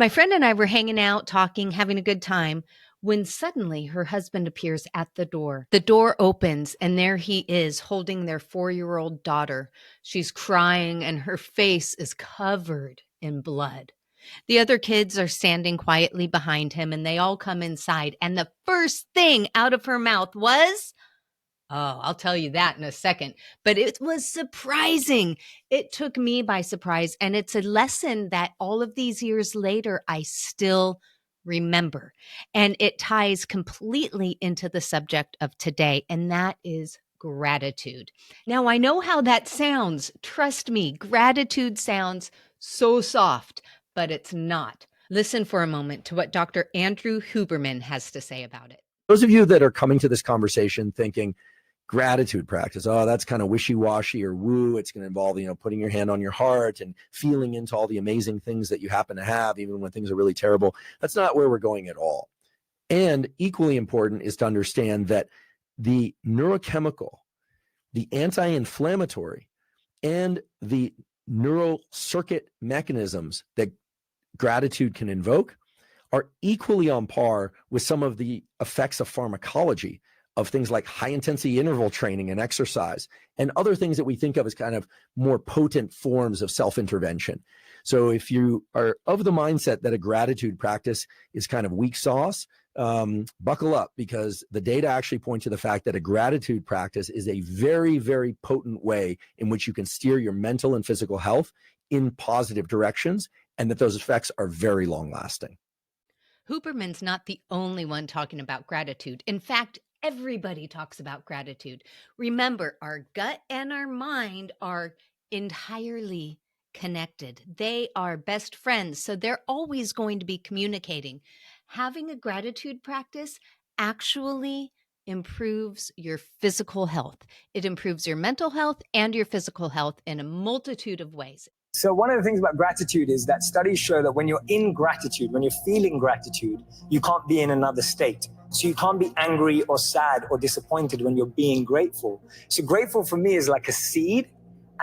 My friend and I were hanging out, talking, having a good time, when suddenly her husband appears at the door. The door opens, and there he is holding their 4-year-old daughter. She's crying, and her face is covered in blood. The other kids are standing quietly behind him, and they all come inside. And the first thing out of her mouth was, "Oh, I'll tell you that in a second." But it was surprising. It took me by surprise. And it's a lesson that all of these years later, I still remember. And it ties completely into the subject of today, and that is gratitude. Now, I know how that sounds. Trust me, gratitude sounds so soft, but it's not. Listen for a moment to what Dr. Andrew Huberman has to say about it. Those of you that are coming to this conversation thinking, gratitude practice, oh, that's kind of wishy-washy or woo, it's going to involve, putting your hand on your heart and feeling into all the amazing things that you happen to have, even when things are really terrible. That's not where we're going at all. And equally important is to understand that the neurochemical, the anti-inflammatory, and the neural circuit mechanisms that gratitude can invoke are equally on par with some of the effects of pharmacology, of things like high intensity interval training and exercise and other things that we think of as kind of more potent forms of self-intervention. So if you are of the mindset that a gratitude practice is kind of weak sauce, buckle up, because the data actually point to the fact that a gratitude practice is a very, very potent way in which you can steer your mental and physical health in positive directions, and that those effects are very long lasting. Huberman's not the only one talking about gratitude. In fact, everybody talks about gratitude. Remember, our gut and our mind are entirely connected. They are best friends, so they're always going to be communicating. Having a gratitude practice actually improves your physical health. It improves your mental health and your physical health in a multitude of ways. So one of the things about gratitude is that studies show that when you're in gratitude, when you're feeling gratitude, you can't be in another state. So you can't be angry or sad or disappointed when you're being grateful. So grateful for me is like a seed.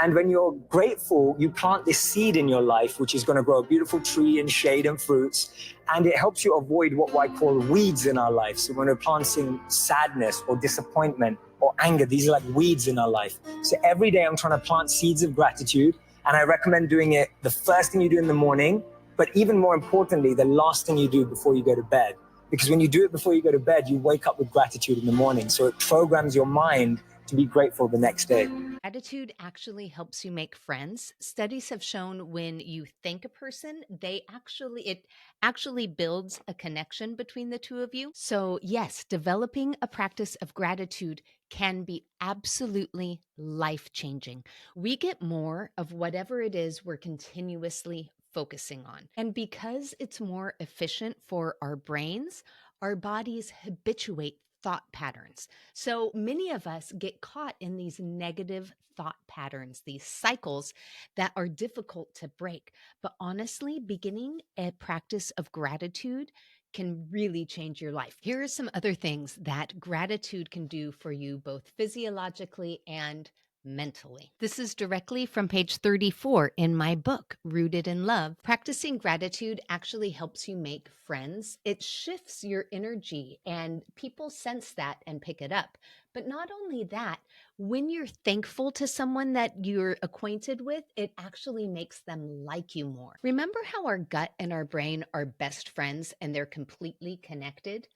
And when you're grateful, you plant this seed in your life, which is going to grow a beautiful tree and shade and fruits. And it helps you avoid what I call weeds in our life. So when we're planting sadness or disappointment or anger, these are like weeds in our life. So every day I'm trying to plant seeds of gratitude. And I recommend doing it the first thing you do in the morning, but even more importantly, the last thing you do before you go to bed. Because when you do it before you go to bed, you wake up with gratitude in the morning. So it programs your mind to be grateful the next day. Gratitude actually helps you make friends. Studies have shown when you thank a person, it actually builds a connection between the two of you. So yes, developing a practice of gratitude can be absolutely life-changing. We get more of whatever it is we're continuously focusing on. And because it's more efficient for our brains, our bodies habituate thought patterns. So many of us get caught in these negative thought patterns, these cycles that are difficult to break. But honestly, beginning a practice of gratitude can really change your life. Here are some other things that gratitude can do for you, both physiologically and mentally. This is directly from page 34 in my book, Rooted in Love. Practicing gratitude actually helps you make friends. It shifts your energy, and people sense that and pick it up. But not only that, when you're thankful to someone that you're acquainted with, it actually makes them like you more. Remember how our gut and our brain are best friends and they're completely connected?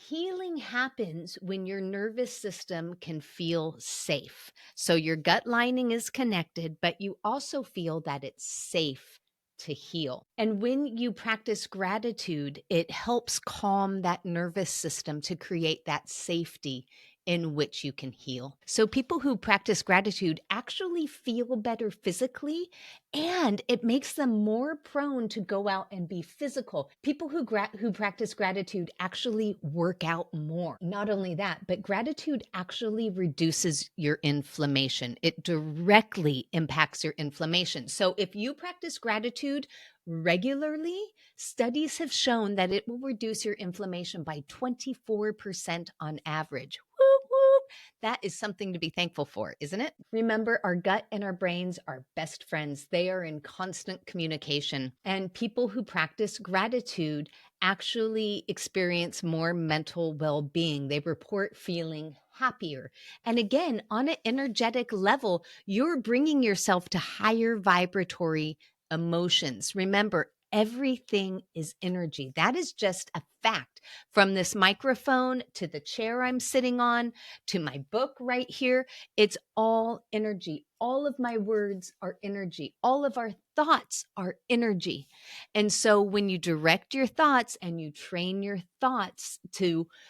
Healing happens when your nervous system can feel safe. So your gut lining is connected, but you also feel that it's safe to heal. And when you practice gratitude, it helps calm that nervous system to create that safety in which you can heal. So people who practice gratitude actually feel better physically, and it makes them more prone to go out and be physical. People who practice gratitude actually work out more. Not only that, but gratitude actually reduces your inflammation. It directly impacts your inflammation. So if you practice gratitude regularly, studies have shown that it will reduce your inflammation by 24% on average. Whoop, whoop. That is something to be thankful for, isn't it? Remember, our gut and our brains are best friends. They are in constant communication. And people who practice gratitude actually experience more mental well being. They report feeling happier. And again, on an energetic level, you're bringing yourself to higher vibratory emotions. Remember, everything is energy. That is just a fact. From this microphone to the chair I'm sitting on to my book right here, it's all energy. All of my words are energy. All of our thoughts are energy. And so when you direct your thoughts and you train your thoughts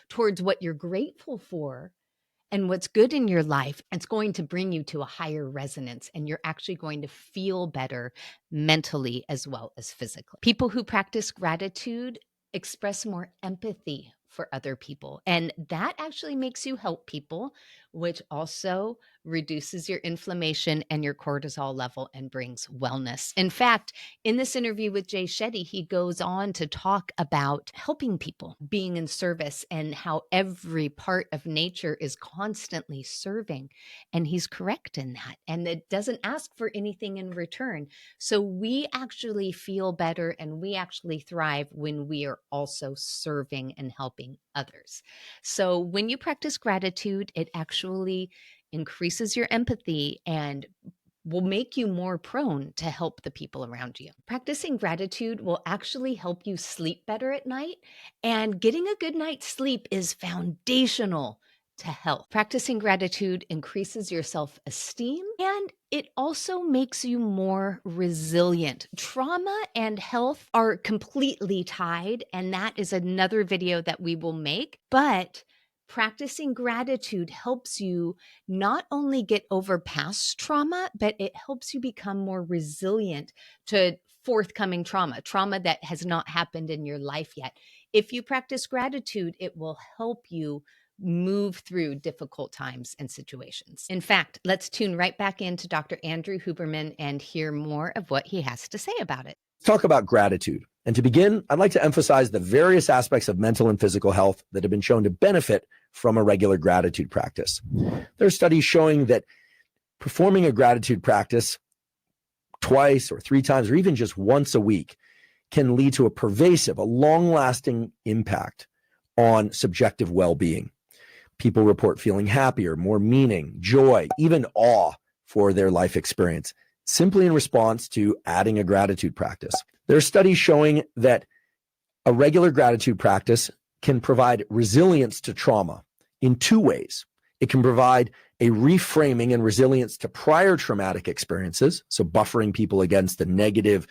towards what you're grateful for, and what's good in your life, it's going to bring you to a higher resonance, and you're actually going to feel better mentally as well as physically. People who practice gratitude express more empathy for other people, and that actually makes you help people, which also reduces your inflammation and your cortisol level and brings wellness. In fact, in this interview with Jay Shetty, he goes on to talk about helping people, being in service, and how every part of nature is constantly serving. And he's correct in that. And it doesn't ask for anything in return. So we actually feel better and we actually thrive when we are also serving and helping others. So when you practice gratitude, it actually increases your empathy and will make you more prone to help the people around you. Practicing gratitude will actually help you sleep better at night, and getting a good night's sleep is foundational to health. Practicing gratitude increases your self-esteem, and it also makes you more resilient. Trauma and health are completely tied, and that is another video that we will make, but practicing gratitude helps you not only get over past trauma, but it helps you become more resilient to forthcoming trauma that has not happened in your life yet. If you practice gratitude, it will help you move through difficult times and situations. In fact, let's tune right back into Dr. Andrew Huberman and hear more of what he has to say about it. Talk about gratitude. And to begin, I'd like to emphasize the various aspects of mental and physical health that have been shown to benefit from a regular gratitude practice. There are studies showing that performing a gratitude practice twice or three times, or even just once a week, can lead to a pervasive, a long-lasting impact on subjective well-being. People report feeling happier, more meaning, joy, even awe for their life experience, simply in response to adding a gratitude practice. There are studies showing that a regular gratitude practice can provide resilience to trauma in two ways. It can provide a reframing and resilience to prior traumatic experiences, so buffering people against the negative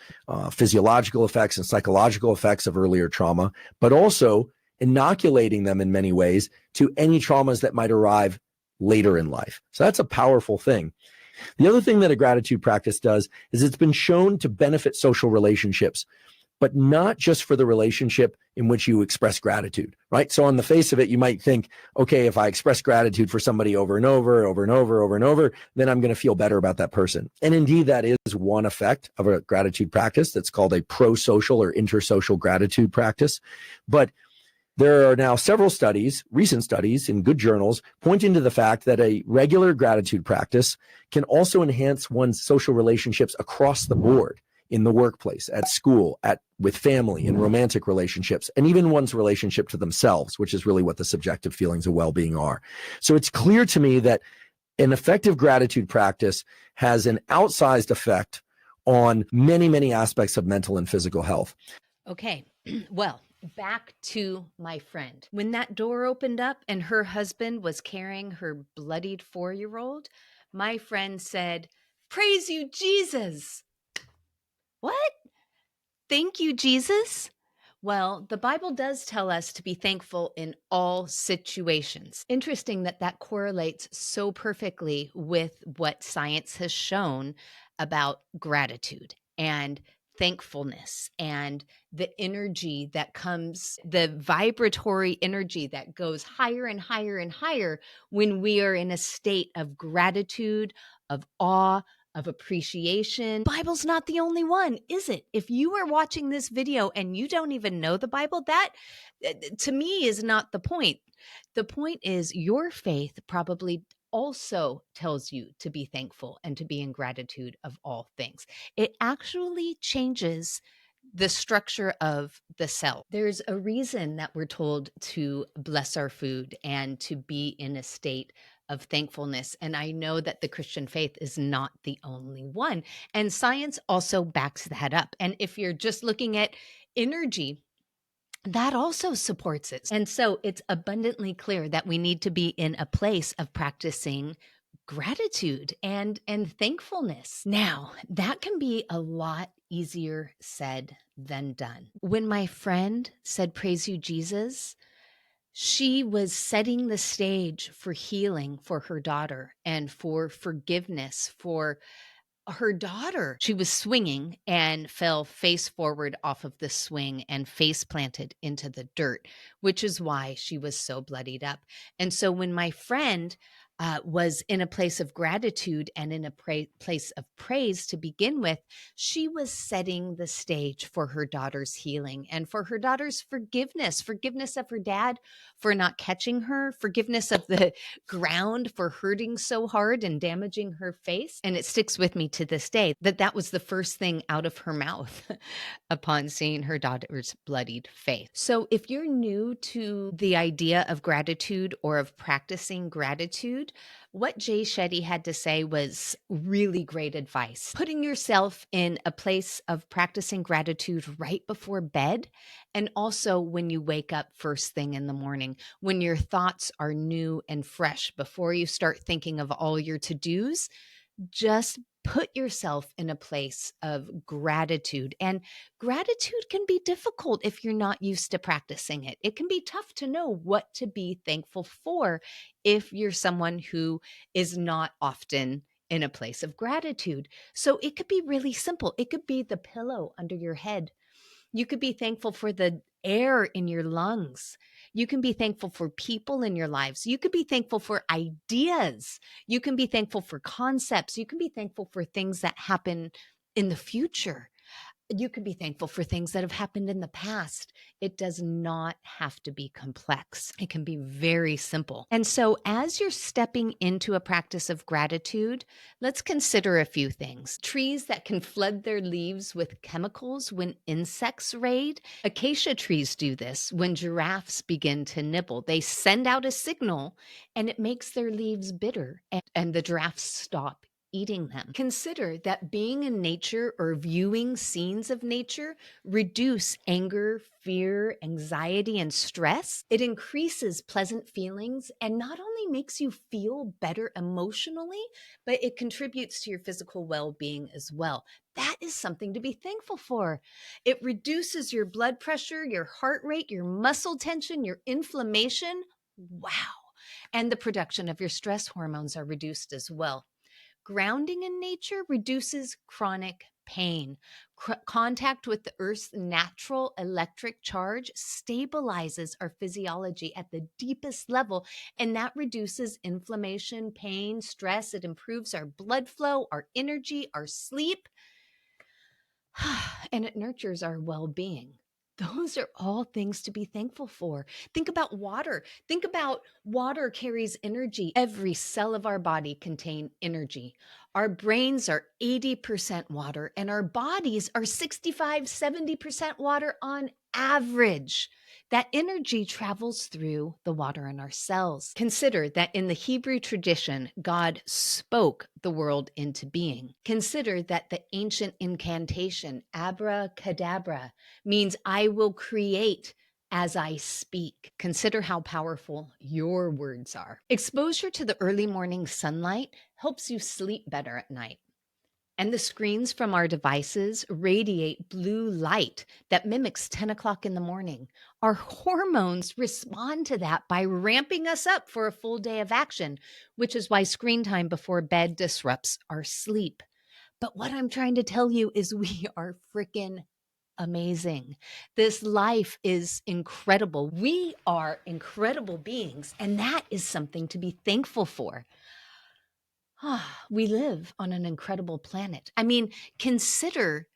physiological effects and psychological effects of earlier trauma, but also inoculating them in many ways to any traumas that might arrive later in life. So that's a powerful thing. The other thing that a gratitude practice does is it's been shown to benefit social relationships, but not just for the relationship in which you express gratitude, right? So on the face of it, you might think, okay, if I express gratitude for somebody over and over, then I'm going to feel better about that person. And indeed, that is one effect of a gratitude practice that's called a pro-social or intersocial gratitude practice. But there are now several studies, recent studies in good journals, pointing to the fact that a regular gratitude practice can also enhance one's social relationships across the board, in the workplace, at school, with family, in romantic relationships, and even one's relationship to themselves, which is really what the subjective feelings of well-being are. So it's clear to me that an effective gratitude practice has an outsized effect on many, many aspects of mental and physical health. Okay, well, back to my friend. When that door opened up and her husband was carrying her bloodied 4-year-old, my friend said, "Praise you, Jesus." What? Thank you, Jesus? Well, the Bible does tell us to be thankful in all situations. Interesting that that correlates so perfectly with what science has shown about gratitude and thankfulness and the energy that comes, the vibratory energy that goes higher and higher and higher when we are in a state of gratitude, of awe, of appreciation. Bible's not the only one, is it? If you are watching this video and you don't even know the Bible, that to me is not the point. The point is your faith probably also tells you to be thankful and to be in gratitude of all things. It actually changes the structure of the cell. There's a reason that we're told to bless our food and to be in a state of thankfulness. And I know that the Christian faith is not the only one. And science also backs that up. And if you're just looking at energy, that also supports it. And so it's abundantly clear that we need to be in a place of practicing gratitude and thankfulness. Now, that can be a lot easier said than done. When my friend said, "Praise you, Jesus," she was setting the stage for healing for her daughter and for forgiveness for her daughter. She was swinging and fell face forward off of the swing and face planted into the dirt, which is why she was so bloodied up. And so when my friend was in a place of gratitude and in a place of praise to begin with, she was setting the stage for her daughter's healing and for her daughter's forgiveness of her dad for not catching her, forgiveness of the ground for hurting so hard and damaging her face. And it sticks with me to this day that that was the first thing out of her mouth upon seeing her daughter's bloodied face. So if you're new to the idea of gratitude or of practicing gratitude, what Jay Shetty had to say was really great advice. Putting yourself in a place of practicing gratitude right before bed, and also when you wake up first thing in the morning, when your thoughts are new and fresh, before you start thinking of all your to-dos, just put yourself in a place of gratitude. And gratitude can be difficult if you're not used to practicing it. It can be tough to know what to be thankful for if you're someone who is not often in a place of gratitude. So it could be really simple. It could be the pillow under your head. You could be thankful for the air in your lungs. You can be thankful for people in your lives. You could be thankful for ideas. You can be thankful for concepts. You can be thankful for things that happen in the future. You could be thankful for things that have happened in the past. It does not have to be complex. It can be very simple. And so as you're stepping into a practice of gratitude, let's consider a few things. Trees that can flood their leaves with chemicals when insects raid. Acacia trees do this when giraffes begin to nibble. They send out a signal and it makes their leaves bitter, and the giraffes stop eating them. Consider that being in nature or viewing scenes of nature reduce anger, fear, anxiety, and stress. It increases pleasant feelings and not only makes you feel better emotionally, but it contributes to your physical well-being as well. That is something to be thankful for. It reduces your blood pressure, your heart rate, your muscle tension, your inflammation. Wow. And the production of your stress hormones are reduced as well. Grounding in nature reduces chronic pain. Contact with the Earth's natural electric charge stabilizes our physiology at the deepest level, and that reduces inflammation, pain, stress. It improves our blood flow, our energy, our sleep, and it nurtures our well-being. Those are all things to be thankful for. Think about water. Think about water carries energy. Every cell of our body contains energy. Our brains are 80% water, and our bodies are 65, 70% water on average. That energy travels through the water in our cells. Consider that in the Hebrew tradition, God spoke the world into being. Consider that the ancient incantation, abracadabra, means I will create as I speak. Consider how powerful your words are. Exposure to the early morning sunlight helps you sleep better at night. And the screens from our devices radiate blue light that mimics 10 o'clock in the morning. Our hormones respond to that by ramping us up for a full day of action, which is why screen time before bed disrupts our sleep. But what I'm trying to tell you is we are freaking amazing. This life is incredible. We are incredible beings, and that is something to be thankful for. We live on an incredible planet. I mean, consider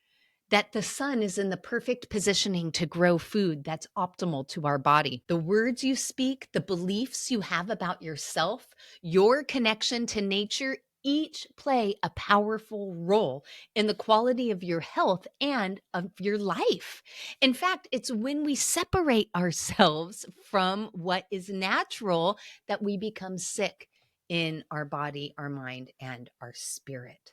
that the sun is in the perfect positioning to grow food that's optimal to our body. The words you speak, the beliefs you have about yourself, your connection to nature, each play a powerful role in the quality of your health and of your life. In fact, it's when we separate ourselves from what is natural that we become sick in our body, our mind, and our spirit.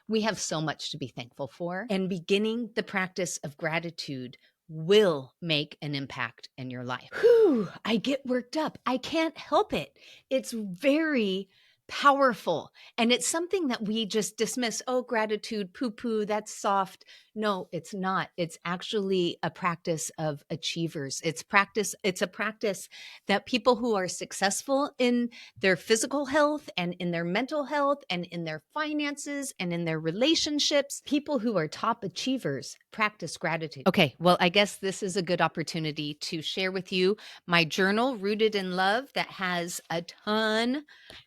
We have so much to be thankful for, and beginning the practice of gratitude will make an impact in your life. Whew, I get worked up. I can't help it. It's very powerful. And it's something that we just dismiss. Oh, gratitude, poo poo, that's soft. No, it's not. It's actually a practice of achievers. It's a practice that people who are successful in their physical health and in their mental health and in their finances and in their relationships, people who are top achievers practice gratitude. Okay, well, I guess this is a good opportunity to share with you my journal, Rooted in Love, that has a ton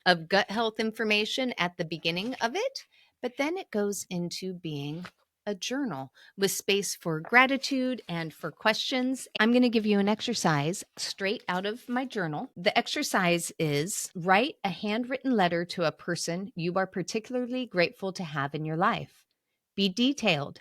of gut health information at the beginning of it, but then it goes into being a journal with space for gratitude and for questions. I'm going to give you an exercise straight out of my journal. The exercise is write a handwritten letter to a person you are particularly grateful to have in your life. Be detailed.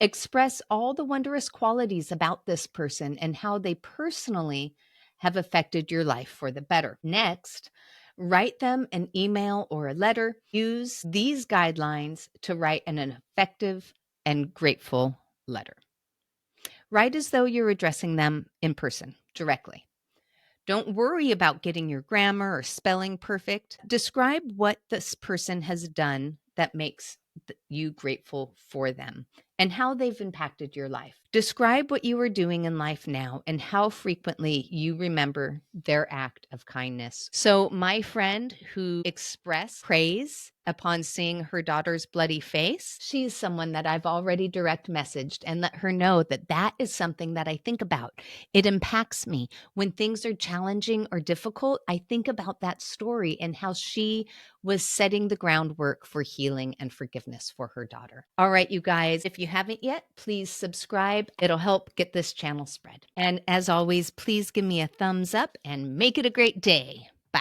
Express all the wondrous qualities about this person and how they personally have affected your life for the better. Next, write them an email or a letter. Use these guidelines to write an effective and grateful letter. Write as though you're addressing them in person, directly. Don't worry about getting your grammar or spelling perfect. Describe what this person has done that makes you grateful for them and how they've impacted your life. Describe what you are doing in life now and how frequently you remember their act of kindness. So, my friend who expressed praise upon seeing her daughter's bloody face, she's someone that I've already direct messaged and let her know that that is something that I think about. It impacts me. When things are challenging or difficult, I think about that story and how she was setting the groundwork for healing and forgiveness for her daughter. All right, you guys, if you haven't yet, please subscribe. It'll help get this channel spread. And as always, please give me a thumbs up and make it a great day. Bye.